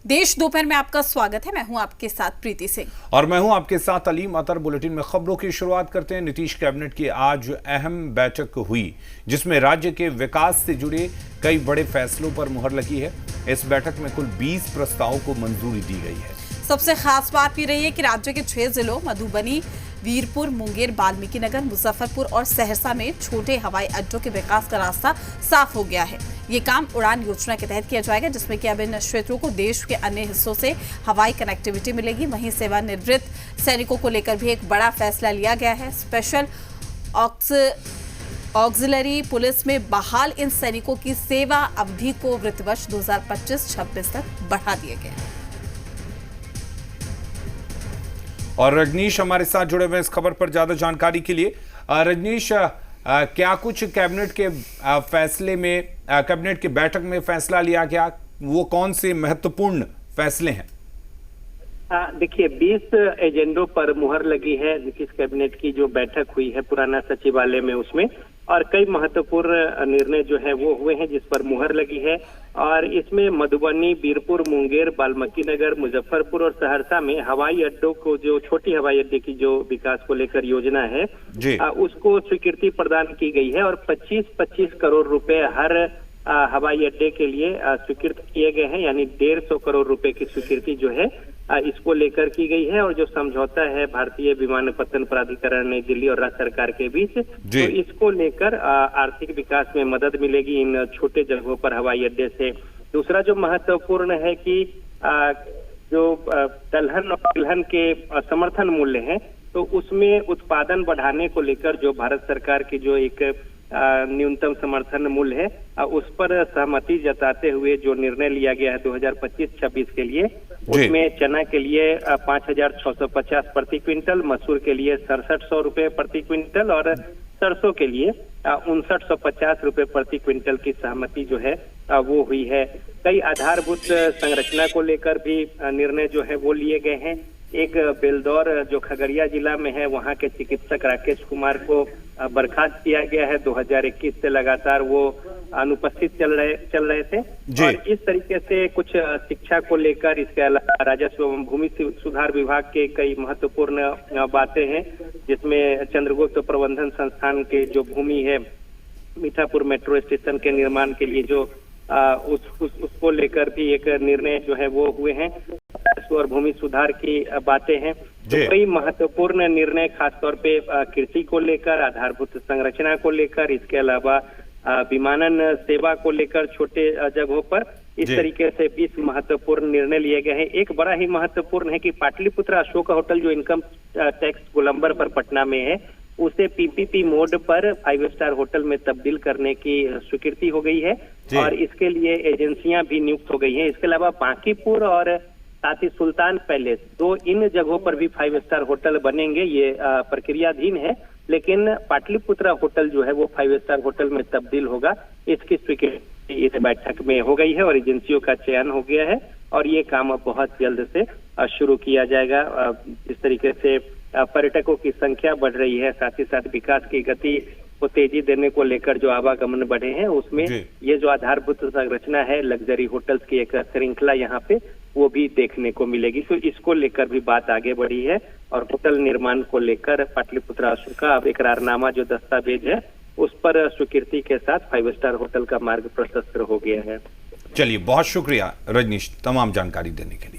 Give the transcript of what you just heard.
देश दोपहर में आपका स्वागत है। मैं हूं आपके साथ प्रीति सिंह और मैं हूं आपके साथ अलीम अतर। बुलेटिन में खबरों की शुरुआत करते हैं। नीतीश कैबिनेट की आज अहम बैठक हुई जिसमें राज्य के विकास से जुड़े कई बड़े फैसलों पर मुहर लगी है। इस बैठक में कुल 20 प्रस्तावों को मंजूरी दी गई है। सबसे खास बात ये रही है कि राज्य के 6 जिलों मधुबनी, वीरपुर, मुंगेर, वाल्मीकिनगर, मुजफ्फरपुर और सहरसा में छोटे हवाई अड्डों के विकास का रास्ता साफ हो गया है। ये काम उड़ान योजना के तहत किया जाएगा, जिसमें कि अब इन क्षेत्रों को देश के अन्य हिस्सों से हवाई कनेक्टिविटी मिलेगी। वहीं सेवानिवृत्त सैनिकों को लेकर भी एक बड़ा फैसला लिया गया है। स्पेशल ऑक्सिलरी पुलिस में बहाल इन सैनिकों की सेवा अवधि को वित्त वर्ष 2025-26 तक बढ़ा दिया गया है। और रजनीश हमारे साथ जुड़े हुए इस खबर पर ज्यादा जानकारी के लिए। रजनीश, क्या कुछ कैबिनेट के फैसले में, कैबिनेट की बैठक में फैसला लिया गया, वो कौन से महत्वपूर्ण फैसले हैं? देखिए, 20 एजेंडों पर मुहर लगी है नीतीश कैबिनेट की जो बैठक हुई है पुराना सचिवालय में, उसमें और कई महत्वपूर्ण निर्णय जो है वो हुए हैं जिस पर मुहर लगी है। और इसमें मधुबनी, वीरपुर, मुंगेर, वाल्मीकिनगर, मुजफ्फरपुर और सहरसा में हवाई अड्डों को, जो छोटी हवाई अड्डे की जो विकास को लेकर योजना है उसको स्वीकृति प्रदान की गई है। और 25-25 करोड़ रुपए हर हवाई अड्डे के लिए स्वीकृत किए गए हैं, यानी 150 करोड़ रुपए की स्वीकृति जो है इसको लेकर की गई है। और जो समझौता है भारतीय विमानपत्तन प्राधिकरण नई दिल्ली और राज्य सरकार के बीच, तो इसको लेकर आर्थिक विकास में मदद मिलेगी इन छोटे जगहों पर हवाई अड्डे से। दूसरा जो महत्वपूर्ण है कि जो दलहन और तिलहन के समर्थन मूल्य हैं, तो उसमें उत्पादन बढ़ाने को लेकर जो भारत सरकार की जो एक न्यूनतम समर्थन मूल्य है उस पर सहमति जताते हुए जो निर्णय लिया गया है 2025-26 के लिए, उसमें चना के लिए 5,650 प्रति क्विंटल, मसूर के लिए 6700 रुपए प्रति क्विंटल और सरसों के लिए 5950 रुपए प्रति क्विंटल की सहमति जो है वो हुई है। कई आधारभूत संरचना को लेकर भी निर्णय जो है वो लिए गए हैं। एक बेलदौर जो खगड़िया जिला में है, वहाँ के चिकित्सक राकेश कुमार को बर्खास्त किया गया है। 2021 से लगातार वो अनुपस्थित चल रहे थे। और इस तरीके से कुछ शिक्षा को लेकर, इसके अलावा राजस्व एवं भूमि सुधार विभाग के कई महत्वपूर्ण बातें हैं, जिसमें चंद्रगुप्त प्रबंधन संस्थान के जो भूमि है मीठापुर मेट्रो स्टेशन के निर्माण के लिए जो उसको लेकर भी एक निर्णय जो है वो हुए हैं। और भूमि सुधार की बातें हैं। तो कई महत्वपूर्ण निर्णय खासतौर पे कृषि को लेकर, आधारभूत संरचना को लेकर, इसके अलावा विमानन सेवा को लेकर छोटे जगहों पर, इस तरीके से 20 महत्वपूर्ण निर्णय लिए गए हैं। एक बड़ा ही महत्वपूर्ण है कि पाटलिपुत्र अशोक होटल जो इनकम टैक्स गोलंबर पर पटना में है, उसे पीपीपी मोड पर 5 स्टार होटल में तब्दील करने की स्वीकृति हो गई है और इसके लिए एजेंसियां भी नियुक्त हो गई हैं। इसके अलावा बांकीपुर और साथ ही सुल्तान पैलेस, दो इन जगहों पर भी 5 स्टार होटल बनेंगे। ये प्रक्रियाधीन है, लेकिन पाटलिपुत्र होटल जो है वो 5 स्टार होटल में तब्दील होगा। इसकी स्वीकृति इस बैठक में हो गई है और एजेंसियों का चयन हो गया है और ये काम अब बहुत जल्द से शुरू किया जाएगा। इस तरीके से पर्यटकों की संख्या बढ़ रही है, साथ ही साथ विकास की गति को तेजी देने को लेकर जो आवागमन बढ़े हैं, उसमें ये जो आधारभूत संरचना है, लग्जरी होटल्स की एक श्रृंखला यहाँ पे वो भी देखने को मिलेगी। तो इसको लेकर भी बात आगे बढ़ी है और होटल निर्माण को लेकर पाटलिपुत्र अशोक का अब इकरारनामा जो दस्तावेज है उस पर स्वीकृति के साथ 5 स्टार होटल का मार्ग प्रशस्त हो गया है। चलिए, बहुत शुक्रिया रजनीश तमाम जानकारी देने के लिए।